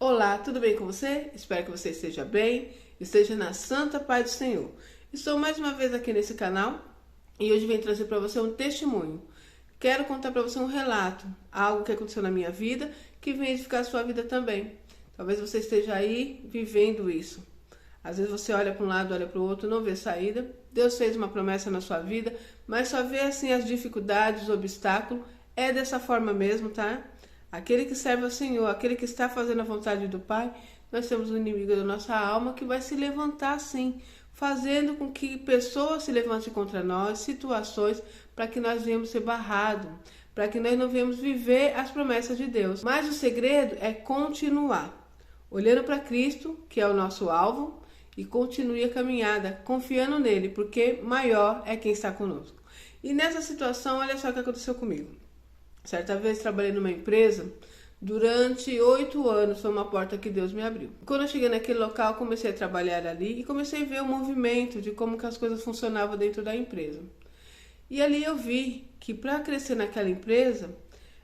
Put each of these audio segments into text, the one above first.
Olá, tudo bem com você? Espero que você esteja bem, esteja na santa paz do Senhor. Estou mais uma vez aqui nesse canal e hoje venho trazer para você um testemunho. Quero contar para você um relato, algo que aconteceu na minha vida que vem edificar a sua vida também. Talvez você esteja aí vivendo isso. Às vezes você olha para um lado, olha para o outro, não vê saída. Deus fez uma promessa na sua vida, mas só vê assim as dificuldades, os obstáculos. É dessa forma mesmo, tá? Aquele que serve ao Senhor, aquele que está fazendo a vontade do Pai, nós temos um inimigo da nossa alma que vai se levantar sim, fazendo com que pessoas se levantem contra nós, situações, para que nós venhamos ser barrados, para que nós não venhamos viver as promessas de Deus. Mas o segredo é continuar, olhando para Cristo, que é o nosso alvo, e continue a caminhada, confiando nele, porque maior é quem está conosco. E nessa situação, olha só o que aconteceu comigo. Certa vez trabalhei numa empresa, durante 8 anos foi uma porta que Deus me abriu. Quando eu cheguei naquele local, comecei a trabalhar ali e comecei a ver o movimento de como que as coisas funcionavam dentro da empresa. E ali eu vi que para crescer naquela empresa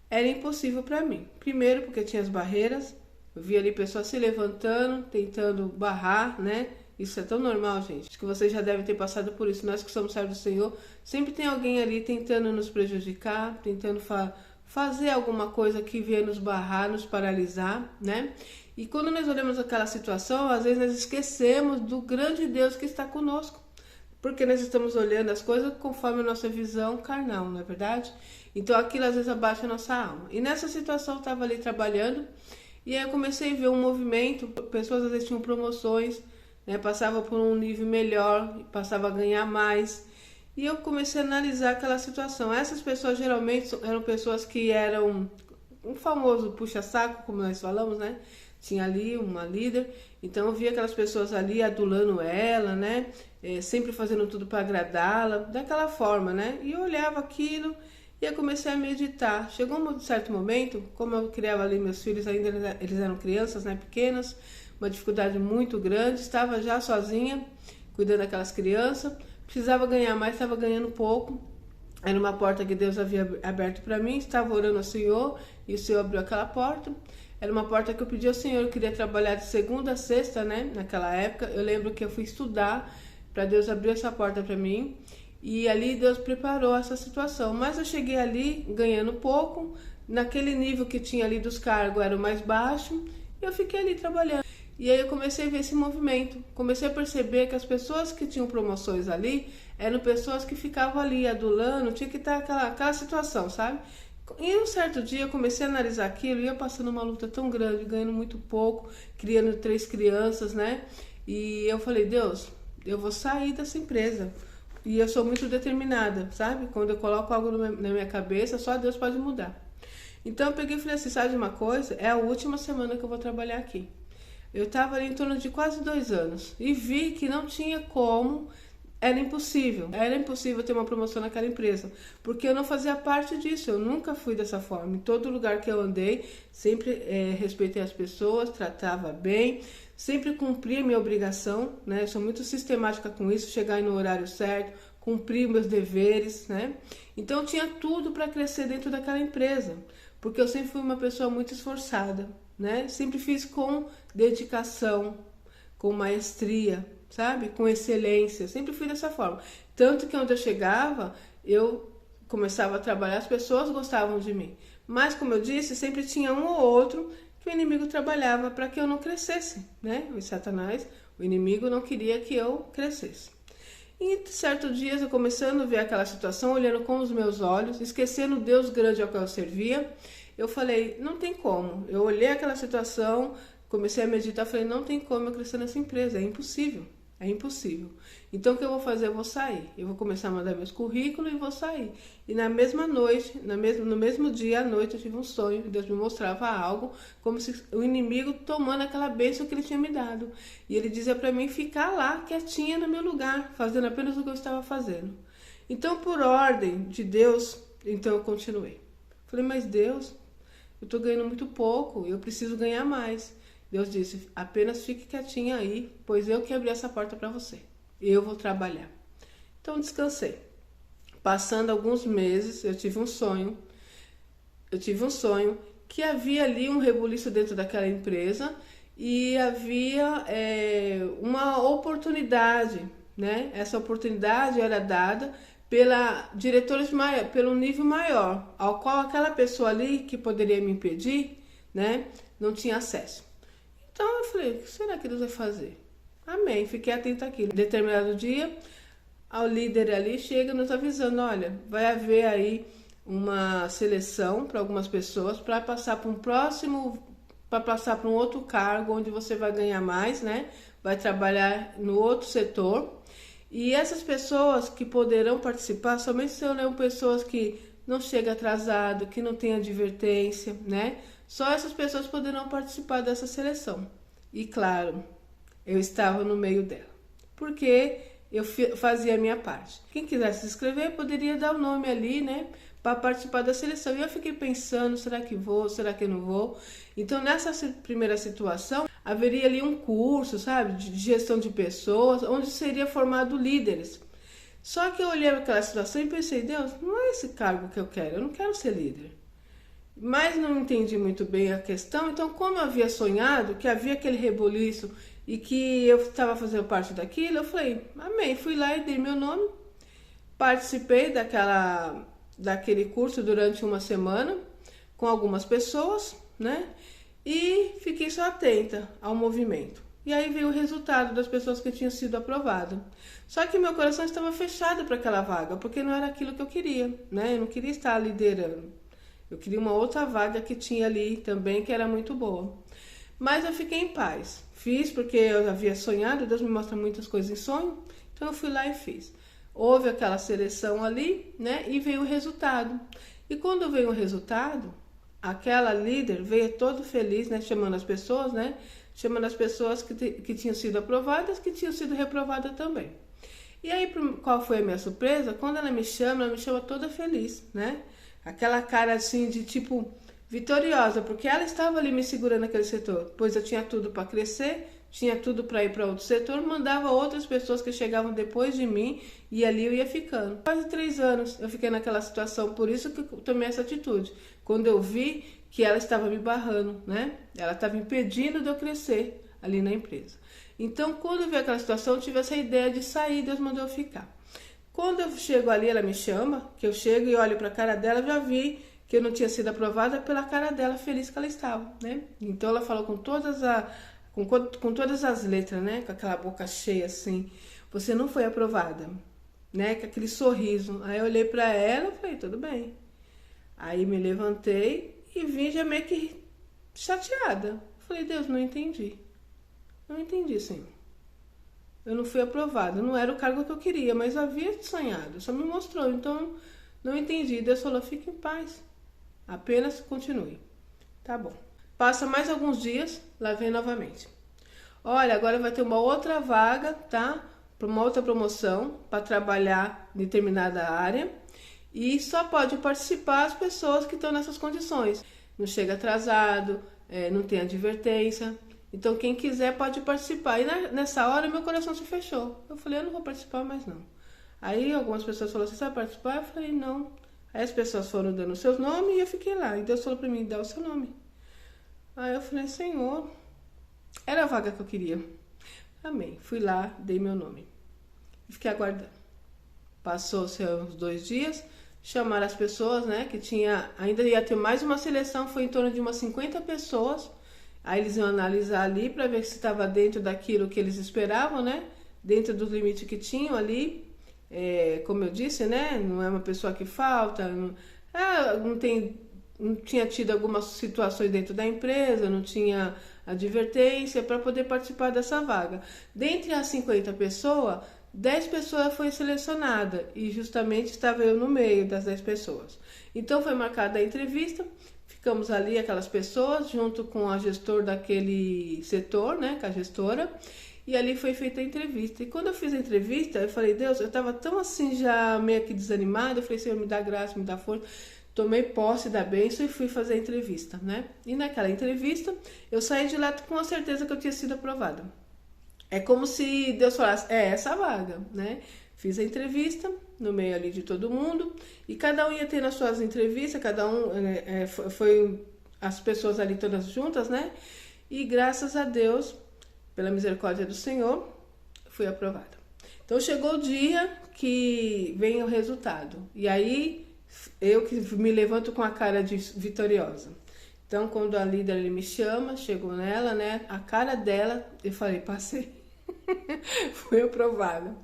era impossível para mim. Primeiro porque tinha as barreiras, eu vi ali pessoas se levantando, tentando barrar, né? Isso é tão normal, gente. Acho que vocês já devem ter passado por isso. Nós que somos servos do Senhor, sempre tem alguém ali tentando nos prejudicar, tentando fazer alguma coisa que venha nos barrar, nos paralisar, né? E quando nós olhamos aquela situação, às vezes nós esquecemos do grande Deus que está conosco. Porque nós estamos olhando as coisas conforme a nossa visão carnal, não é verdade? Então aquilo às vezes abaixa a nossa alma. E nessa situação eu estava ali trabalhando e aí eu comecei a ver um movimento, pessoas às vezes tinham promoções, né, passava por um nível melhor, passava a ganhar mais. E eu comecei a analisar aquela situação. Essas pessoas geralmente eram pessoas que eram um famoso puxa-saco, como nós falamos, né? Tinha ali uma líder, então eu via aquelas pessoas ali adulando ela, né? Sempre fazendo tudo para agradá-la, daquela forma, né? E eu olhava aquilo e eu comecei a meditar. Chegou um certo momento, como eu criava ali meus filhos, ainda eles eram crianças, né? Pequenas, uma dificuldade muito grande, estava já sozinha, cuidando daquelas crianças, precisava ganhar mais, estava ganhando pouco, era uma porta que Deus havia aberto para mim, estava orando ao Senhor, e o Senhor abriu aquela porta, era uma porta que eu pedi ao Senhor, eu queria trabalhar de segunda a sexta, né, naquela época, eu lembro que eu fui estudar, para Deus abrir essa porta para mim, e ali Deus preparou essa situação, mas eu cheguei ali ganhando pouco, naquele nível que tinha ali dos cargos era o mais baixo, e eu fiquei ali trabalhando. E aí eu comecei a ver esse movimento, comecei a perceber que as pessoas que tinham promoções ali eram pessoas que ficavam ali adulando, tinha que estar aquela situação, sabe? E um certo dia eu comecei a analisar aquilo e eu passando uma luta tão grande, ganhando muito pouco, criando 3 crianças, né? E eu falei, Deus, eu vou sair dessa empresa. E eu sou muito determinada, sabe? Quando eu coloco algo na minha cabeça, só Deus pode mudar. Então eu peguei e falei assim, sabe de uma coisa? É a última semana que eu vou trabalhar aqui. Eu estava ali em torno de quase 2 anos e vi que não tinha como, era impossível ter uma promoção naquela empresa, porque eu não fazia parte disso, eu nunca fui dessa forma. Em todo lugar que eu andei, sempre respeitei as pessoas, tratava bem, sempre cumpri a minha obrigação, né? Eu sou muito sistemática com isso, chegar no horário certo, cumprir meus deveres, né? Então eu tinha tudo para crescer dentro daquela empresa, porque eu sempre fui uma pessoa muito esforçada, né? Sempre fiz com dedicação, com maestria, sabe? Com excelência, sempre fui dessa forma. Tanto que onde eu chegava, eu começava a trabalhar, as pessoas gostavam de mim. Mas, como eu disse, sempre tinha um ou outro que o inimigo trabalhava para que eu não crescesse, né? O Satanás, o inimigo não queria que eu crescesse. E certos dias eu começando a ver aquela situação, olhando com os meus olhos, esquecendo o Deus grande ao qual eu servia, eu falei, não tem como. Eu olhei aquela situação, comecei a meditar, falei, não tem como eu crescer nessa empresa, é impossível, é impossível. Então o que eu vou fazer? Eu vou sair, eu vou começar a mandar meus currículos e vou sair. E na mesma noite, no mesmo dia à noite, eu tive um sonho, Deus me mostrava algo, como se o inimigo tomando aquela bênção que ele tinha me dado. E ele dizia para mim ficar lá, quietinha no meu lugar, fazendo apenas o que eu estava fazendo. Então, por ordem de Deus, então eu continuei. Falei, mas Deus, eu estou ganhando muito pouco, eu preciso ganhar mais. Deus disse, apenas fique quietinha aí, pois eu que abri essa porta para você. Eu vou trabalhar. Então descansei. Passando alguns meses, eu tive um sonho que havia ali um rebuliço dentro daquela empresa e havia uma oportunidade, né? Essa oportunidade era dada pela diretores maior, pelo nível maior, ao qual aquela pessoa ali que poderia me impedir, né, não tinha acesso. Então eu falei, o que será que Deus vai fazer? Amém, fiquei atenta aqui. Em determinado dia, o líder ali chega nos avisando, olha, vai haver aí uma seleção para algumas pessoas para passar para um outro cargo onde você vai ganhar mais, né? Vai trabalhar no outro setor. E essas pessoas que poderão participar somente serão pessoas que não chegam atrasado, que não têm advertência, né? Só essas pessoas poderão participar dessa seleção. E claro, eu estava no meio dela, porque eu fazia a minha parte. Quem quisesse se inscrever poderia dar o nome ali, né, para participar da seleção. E eu fiquei pensando, será que vou, será que não vou? Então, nessa primeira situação, haveria ali um curso, sabe, de gestão de pessoas, onde seria formado líderes. Só que eu olhei aquela situação e pensei, Deus, não é esse cargo que eu não quero ser líder. Mas não entendi muito bem a questão, então como eu havia sonhado, que havia aquele rebuliço e que eu estava fazendo parte daquilo, eu falei, amém, fui lá e dei meu nome, participei daquele curso durante uma semana com algumas pessoas, né? E fiquei só atenta ao movimento. E aí veio o resultado das pessoas que tinham sido aprovadas. Só que meu coração estava fechado para aquela vaga, porque não era aquilo que eu queria, né? Eu não queria estar liderando. Eu queria uma outra vaga que tinha ali também, que era muito boa. Mas eu fiquei em paz. Fiz porque eu havia sonhado, Deus me mostra muitas coisas em sonho, então eu fui lá e fiz. Houve aquela seleção ali, né? E veio o resultado. E quando veio o resultado, aquela líder veio todo feliz, né? Chamando as pessoas, né? Chamando as pessoas que tinham sido aprovadas, que tinham sido reprovadas também. E aí, qual foi a minha surpresa? Quando ela me chama toda feliz, né? Aquela cara assim de tipo vitoriosa, porque ela estava ali me segurando naquele setor, pois eu tinha tudo para crescer, tinha tudo para ir para outro setor, mandava outras pessoas que chegavam depois de mim e ali eu ia ficando. Quase 3 anos eu fiquei naquela situação, por isso que eu tomei essa atitude. Quando eu vi que ela estava me barrando, né? Ela estava impedindo de eu crescer ali na empresa. Então, quando eu vi aquela situação, eu tive essa ideia de sair, Deus mandou eu ficar. Quando eu chego ali, ela me chama, que eu chego e olho para a cara dela, já vi que eu não tinha sido aprovada pela cara dela, feliz que ela estava, né? Então ela falou com todas as letras, né? Com aquela boca cheia assim, você não foi aprovada, né? Com aquele sorriso. Aí eu olhei para ela e falei, tudo bem. Aí me levantei e vim já meio que chateada. Falei, Deus, não entendi. Não entendi, Senhor. Eu não fui aprovada, não era o cargo que eu queria, mas eu havia sonhado, só me mostrou, então não entendi. Deus falou, fique em paz, apenas continue. Tá bom. Passa mais alguns dias, lá vem novamente. Olha, agora vai ter uma outra vaga, tá? Para uma outra promoção, para trabalhar em determinada área, e só pode participar as pessoas que estão nessas condições. Não chega atrasado, não tem advertência. Então, quem quiser pode participar. E nessa hora, meu coração se fechou. Eu falei, eu não vou participar mais não. Aí, algumas pessoas falaram, você vai participar? Eu falei, não. Aí as pessoas foram dando os seus nomes e eu fiquei lá. E Deus falou pra mim, dá o seu nome. Aí eu falei, Senhor, era a vaga que eu queria. Amém. Fui lá, dei meu nome. E fiquei aguardando. Passou-se uns 2 dias, chamaram as pessoas, né? Ainda ia ter mais uma seleção, foi em torno de umas 50 pessoas. Aí eles iam analisar ali para ver se estava dentro daquilo que eles esperavam, né? Dentro do limite que tinham ali. Como eu disse, né? Não é uma pessoa que falta, não tinha tido algumas situações dentro da empresa, não tinha advertência para poder participar dessa vaga. Dentre as 50 pessoas, 10 pessoas foram selecionadas e justamente estava eu no meio das 10 pessoas. Então foi marcada a entrevista. Ficamos ali, aquelas pessoas, junto com a gestora daquele setor, né, com a gestora, e ali foi feita a entrevista. E quando eu fiz a entrevista, eu falei, Deus, eu estava tão assim, já meio que desanimada, eu falei, Senhor, me dá graça, me dá força. Tomei posse da bênção e fui fazer a entrevista, né? E naquela entrevista, eu saí de lá com a certeza que eu tinha sido aprovada. É como se Deus falasse, é essa a vaga, né? Fiz a entrevista no meio ali de todo mundo e cada um ia ter nas suas entrevistas, cada um foi as pessoas ali todas juntas, né? E graças a Deus, pela misericórdia do Senhor, fui aprovada. Então chegou o dia que vem o resultado. E aí eu que me levanto com a cara de vitoriosa. Então quando a líder me chama, chegou nela, né? A cara dela, eu falei, passei. Fui aprovada.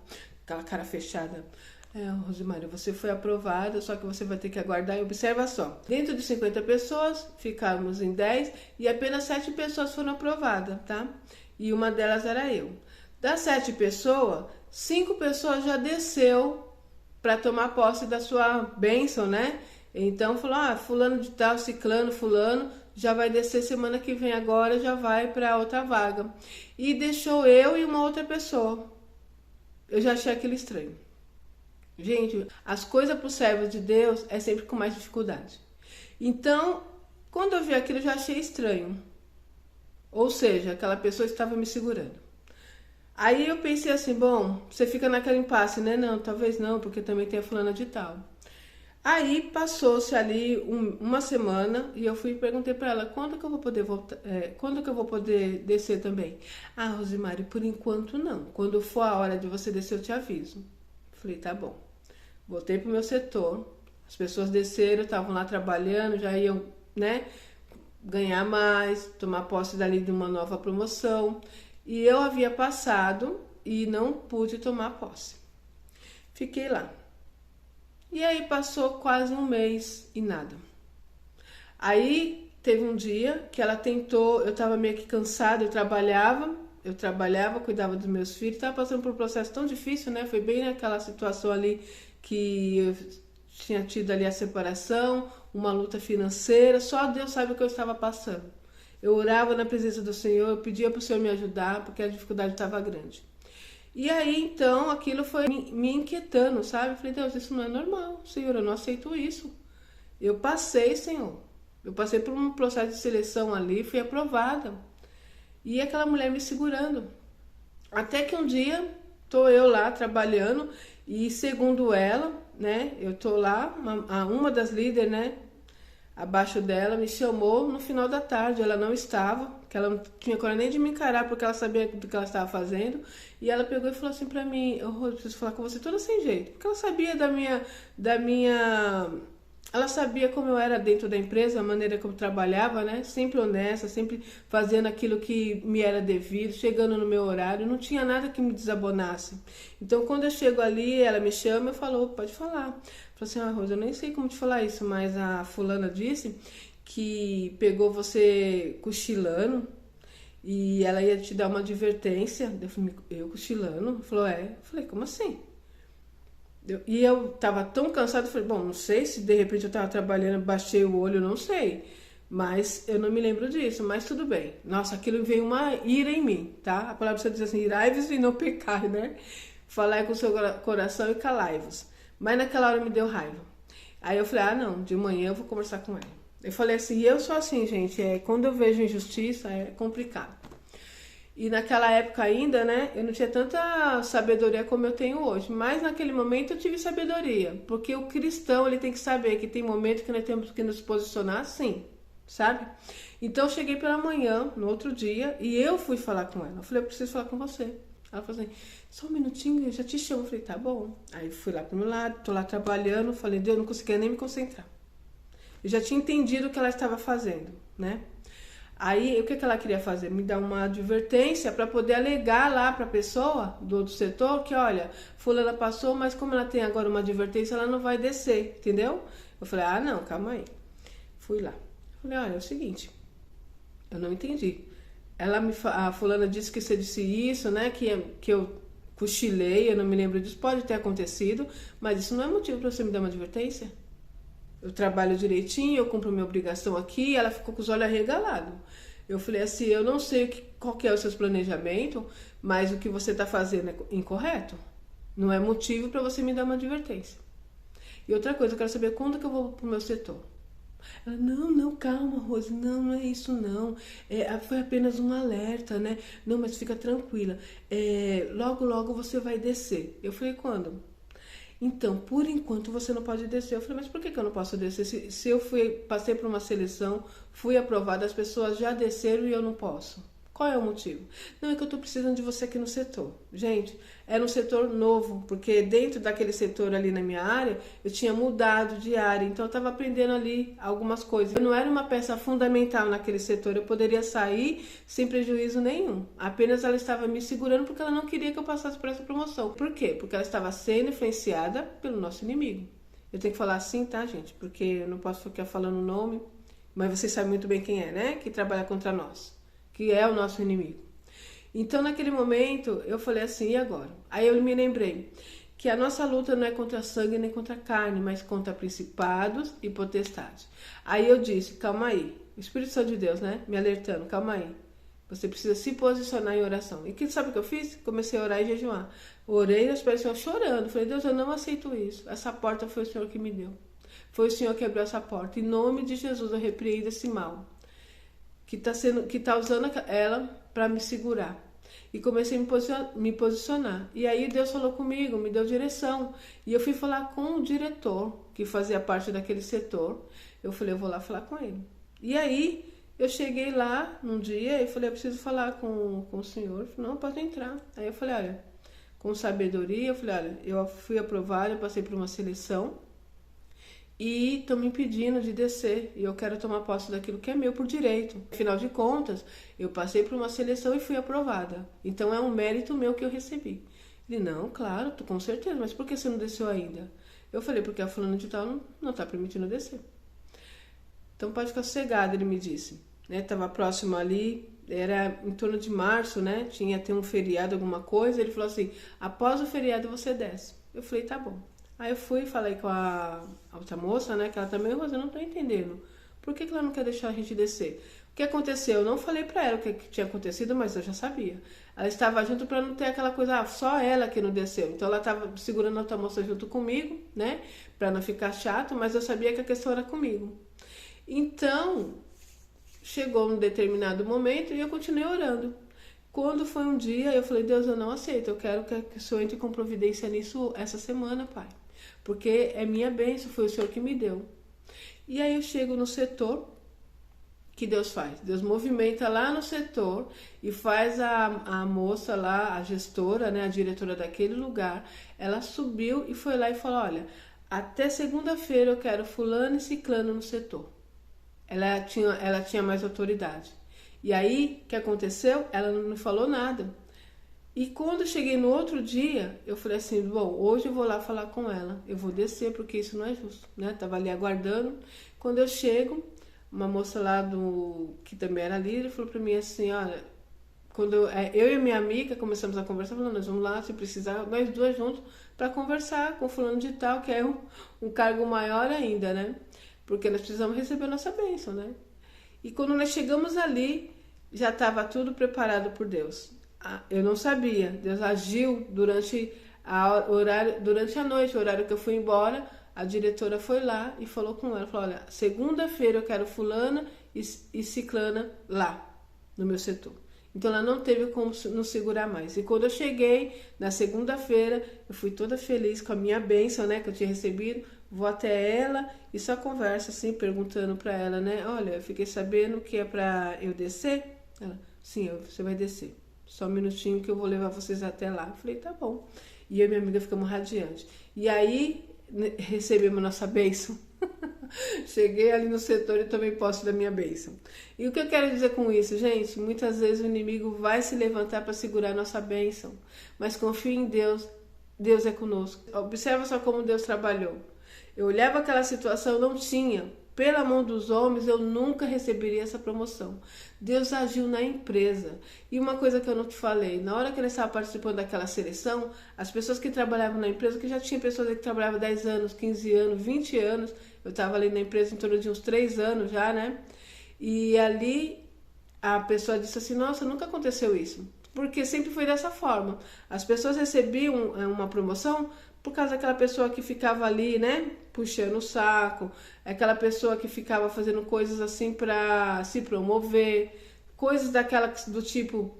Aquela cara fechada. Rosimária, você foi aprovada, só que você vai ter que aguardar. E observa só, dentro de 50 pessoas, ficamos em 10 e apenas 7 pessoas foram aprovadas, tá? E uma delas era eu. Das 7 pessoas, 5 pessoas já desceu para tomar posse da sua bênção, né? Então falou, fulano de tal, ciclano, fulano, já vai descer semana que vem agora, já vai para outra vaga. E deixou eu e uma outra pessoa. Eu já achei aquilo estranho. Gente, as coisas para os servos de Deus é sempre com mais dificuldade. Então, quando eu vi aquilo, eu já achei estranho. Ou seja, aquela pessoa estava me segurando. Aí eu pensei assim, bom, você fica naquela impasse, né? Não, talvez não, porque também tem a fulana de tal. Aí passou-se ali uma semana e eu fui e perguntei para ela, quando que eu vou poder voltar, quando que eu vou poder descer também? Rosimari, por enquanto não. Quando for a hora de você descer, eu te aviso. Falei, tá bom. Voltei pro meu setor, as pessoas desceram, estavam lá trabalhando, já iam, né, ganhar mais, tomar posse dali de uma nova promoção. E eu havia passado e não pude tomar posse. Fiquei lá. E aí passou quase um mês e nada. Aí teve um dia que ela tentou, eu estava meio que cansada, eu trabalhava, cuidava dos meus filhos, estava passando por um processo tão difícil, né? Foi bem naquela situação ali que eu tinha tido ali a separação, uma luta financeira, só Deus sabe o que eu estava passando. Eu orava na presença do Senhor, eu pedia para o Senhor me ajudar, porque a dificuldade estava grande. E aí, então, aquilo foi me inquietando, sabe? Eu falei, Deus, isso não é normal, Senhor, eu não aceito isso. Eu passei, Senhor. Eu passei por um processo de seleção ali, fui aprovada. E aquela mulher me segurando. Até que um dia, tô eu lá trabalhando e segundo ela, né, eu tô lá, uma das líderes, né, abaixo dela, me chamou no final da tarde, ela não estava, que ela não tinha coragem nem de me encarar, porque ela sabia do que ela estava fazendo, e ela pegou e falou assim pra mim, eu preciso falar com você toda sem jeito, porque ela sabia ela sabia como eu era dentro da empresa, a maneira que eu trabalhava, né? Sempre honesta, sempre fazendo aquilo que me era devido, chegando no meu horário, não tinha nada que me desabonasse. Então, quando eu chego ali, ela me chama e falou, pode falar. Falei assim, Rosa, eu nem sei como te falar isso, mas a fulana disse que pegou você cochilando e ela ia te dar uma advertência. Eu falei, eu cochilando? Falou, é. Eu falei, como assim? E eu tava tão cansada, falei, bom, não sei se de repente eu tava trabalhando, baixei o olho, não sei. Mas eu não me lembro disso, mas tudo bem. Nossa, aquilo veio uma ira em mim, tá? A palavra você diz assim, irai-vos e não pecai, né? Falai com o seu coração e calai-vos. Mas naquela hora me deu raiva. Aí eu falei, não, de manhã eu vou conversar com ela. Eu falei assim, eu sou assim, gente, quando eu vejo injustiça é complicado. E naquela época ainda, né, eu não tinha tanta sabedoria como eu tenho hoje. Mas naquele momento eu tive sabedoria. Porque o cristão, ele tem que saber que tem momentos que nós temos que nos posicionar assim, sabe? Então eu cheguei pela manhã, no outro dia, e eu fui falar com ela. Eu falei, eu preciso falar com você. Ela falou assim, só um minutinho, eu já te chamo. Eu falei, tá bom. Aí fui lá pro meu lado, tô lá trabalhando. Falei, Deus, eu não conseguia nem me concentrar. Eu já tinha entendido o que ela estava fazendo, né? Aí, o que ela queria fazer? Me dar uma advertência para poder alegar lá para a pessoa do outro setor que, olha, fulana passou, mas como ela tem agora uma advertência, ela não vai descer, entendeu? Eu falei, não, calma aí. Fui lá. Falei, olha, é o seguinte, eu não entendi. A fulana disse que você disse isso, né, que eu cochilei, eu não me lembro disso, pode ter acontecido, mas isso não é motivo para você me dar uma advertência? Eu trabalho direitinho, eu cumpro minha obrigação aqui, ela ficou com os olhos arregalados. Eu falei assim, eu não sei qual que é o seu planejamento, mas o que você está fazendo é incorreto. Não é motivo para você me dar uma advertência. E outra coisa, eu quero saber quando que eu vou pro meu setor. Ela, não, calma, Rose, não é isso não. Foi apenas um alerta, né? Não, mas fica tranquila. Logo você vai descer. Eu falei, quando? Então, por enquanto você não pode descer. Eu falei, mas por que eu não posso descer? Se eu passei por uma seleção, fui aprovada, as pessoas já desceram e eu não posso. Qual é o motivo? Não, é que eu estou precisando de você aqui no setor. Gente, era um setor novo, porque dentro daquele setor ali na minha área, eu tinha mudado de área, então eu estava aprendendo ali algumas coisas. Eu não era uma peça fundamental naquele setor, eu poderia sair sem prejuízo nenhum. Apenas ela estava me segurando porque ela não queria que eu passasse por essa promoção. Por quê? Porque ela estava sendo influenciada pelo nosso inimigo. Eu tenho que falar assim, tá, gente? Porque eu não posso ficar falando o nome, mas vocês sabem muito bem quem é, né? Que trabalha contra nós, que é o nosso inimigo. Então, naquele momento, eu falei assim, e agora? Aí eu me lembrei que a nossa luta não é contra sangue nem contra carne, mas contra principados e potestades. Aí eu disse, calma aí, o Espírito Santo de Deus, né, me alertando, calma aí, você precisa se posicionar em oração. E que sabe o que eu fiz? Comecei a orar e jejuar. Orei aos pés do Senhor chorando, falei, Deus, eu não aceito isso, essa porta foi o Senhor que me deu. Foi o Senhor que abriu essa porta. Em nome de Jesus, eu repreendo esse mal que tá usando ela para me segurar. E comecei a me posicionar. E aí Deus falou comigo, me deu direção. E eu fui falar com o diretor, que fazia parte daquele setor. Eu falei, eu vou lá falar com ele. E aí eu cheguei lá num dia e falei, eu preciso falar com o senhor. Ele falou, não, pode entrar. Aí eu falei, olha, com sabedoria, eu falei, olha, eu fui aprovada, eu passei por uma seleção e estão me impedindo de descer e eu quero tomar posse daquilo que é meu por direito. Afinal de contas, eu passei por uma seleção e fui aprovada. Então é um mérito meu que eu recebi. Ele, não, claro, com certeza, mas por que você não desceu ainda? Eu falei, porque a fulana de tal não está permitindo descer. Então pode ficar sossegado, ele me disse. Estava próximo ali, era em torno de março, né? Tinha até um feriado, alguma coisa. Ele falou assim, após o feriado você desce. Eu falei, tá bom. Aí eu fui e falei com a outra moça, né, que ela também, Rosa, eu não tô entendendo. Por que ela não quer deixar a gente descer? O que aconteceu? Eu não falei pra ela o que tinha acontecido, mas eu já sabia. Ela estava junto pra não ter aquela coisa, só ela que não desceu. Então ela estava segurando a outra moça junto comigo, né, pra não ficar chato, mas eu sabia que a questão era comigo. Então, chegou um determinado momento e eu continuei orando. Quando foi um dia, eu falei, Deus, eu não aceito, eu quero que o Senhor entre com providência nisso essa semana, Pai. Porque é minha bênção, foi o Senhor que me deu. E aí eu chego no setor, que Deus faz? Deus movimenta lá no setor e faz a moça lá, a gestora, né, a diretora daquele lugar, ela subiu e foi lá e falou, olha, até segunda-feira eu quero fulano e ciclano no setor. Ela tinha mais autoridade. E aí, o que aconteceu? Ela não me falou nada. E quando eu cheguei no outro dia, eu falei assim, bom, hoje eu vou lá falar com ela. Eu vou descer, porque isso não é justo, né? Tava ali aguardando. Quando eu chego, uma moça lá que também era líder, falou pra mim assim, olha, quando eu e minha amiga começamos a conversar, falando, nós vamos lá, se precisar, nós duas juntos, para conversar com fulano de tal, que é um cargo maior ainda, né? Porque nós precisamos receber a nossa bênção, né? E quando nós chegamos ali, já estava tudo preparado por Deus. Eu não sabia. Deus agiu durante a noite, o horário que eu fui embora. A diretora foi lá e falou com ela. Falou, olha, segunda-feira eu quero fulana e ciclana lá, no meu setor. Então ela não teve como nos segurar mais. E quando eu cheguei na segunda-feira, eu fui toda feliz com a minha bênção, né, que eu tinha recebido. Vou até ela e só conversa assim, perguntando pra ela, né? Olha, eu fiquei sabendo que é pra eu descer. Ela, sim, você vai descer. Só um minutinho que eu vou levar vocês até lá. Eu falei, tá bom. E eu e minha amiga ficamos radiantes. E aí, recebemos nossa bênção. Cheguei ali no setor e tomei posse da minha bênção. E o que eu quero dizer com isso, gente? Muitas vezes o inimigo vai se levantar para segurar a nossa bênção. Mas confie em Deus. Deus é conosco. Observa só como Deus trabalhou. Eu olhava aquela situação, não tinha. Pela mão dos homens, eu nunca receberia essa promoção. Deus agiu na empresa. E uma coisa que eu não te falei, na hora que eu estava participando daquela seleção, as pessoas que trabalhavam na empresa, que já tinha pessoas que trabalhavam 10 anos, 15 anos, 20 anos, eu estava ali na empresa em torno de uns 3 anos já, né? E ali a pessoa disse assim, nossa, nunca aconteceu isso. Porque sempre foi dessa forma. As pessoas recebiam uma promoção por causa daquela pessoa que ficava ali, né, puxando o saco, aquela pessoa que ficava fazendo coisas assim para se promover, coisas do tipo,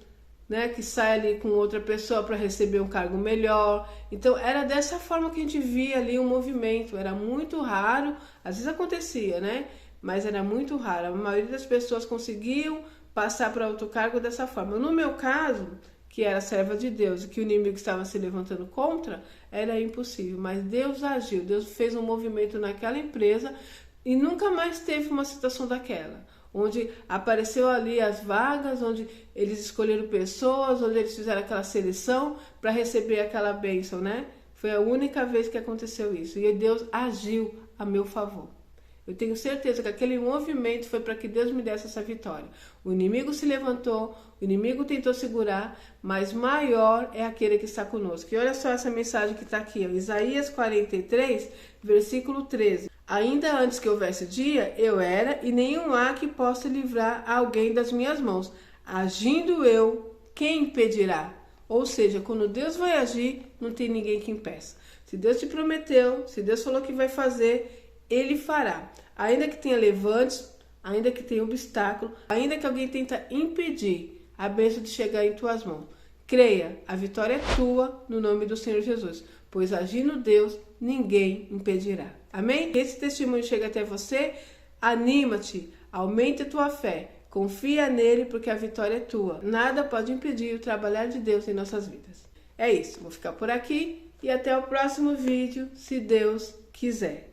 né, que sai ali com outra pessoa para receber um cargo melhor. Então era dessa forma que a gente via ali o movimento. Era muito raro, às vezes acontecia, né? Mas era muito raro. A maioria das pessoas conseguiam passar para outro cargo dessa forma. No meu caso, que era serva de Deus e que o inimigo estava se levantando contra, era impossível. Mas Deus agiu, Deus fez um movimento naquela empresa e nunca mais teve uma situação daquela, onde apareceu ali as vagas, onde eles escolheram pessoas, onde eles fizeram aquela seleção para receber aquela bênção, né? Foi a única vez que aconteceu isso. E Deus agiu a meu favor. Eu tenho certeza que aquele movimento foi para que Deus me desse essa vitória. O inimigo se levantou, o inimigo tentou segurar, mas maior é aquele que está conosco. E olha só essa mensagem que está aqui, ó, Isaías 43, versículo 13. Ainda antes que houvesse dia, eu era, e nenhum há que possa livrar alguém das minhas mãos. Agindo eu, quem impedirá? Ou seja, quando Deus vai agir, não tem ninguém que impeça. Se Deus te prometeu, se Deus falou que vai fazer, Ele fará. Ainda que tenha levantes, ainda que tenha obstáculo, ainda que alguém tenta impedir a bênção de chegar em tuas mãos. Creia, a vitória é tua no nome do Senhor Jesus, pois agindo Deus, ninguém impedirá. Amém? Esse testemunho chega até você, anima-te, aumente a tua fé, confia nele porque a vitória é tua. Nada pode impedir o trabalhar de Deus em nossas vidas. É isso, vou ficar por aqui e até o próximo vídeo, se Deus quiser.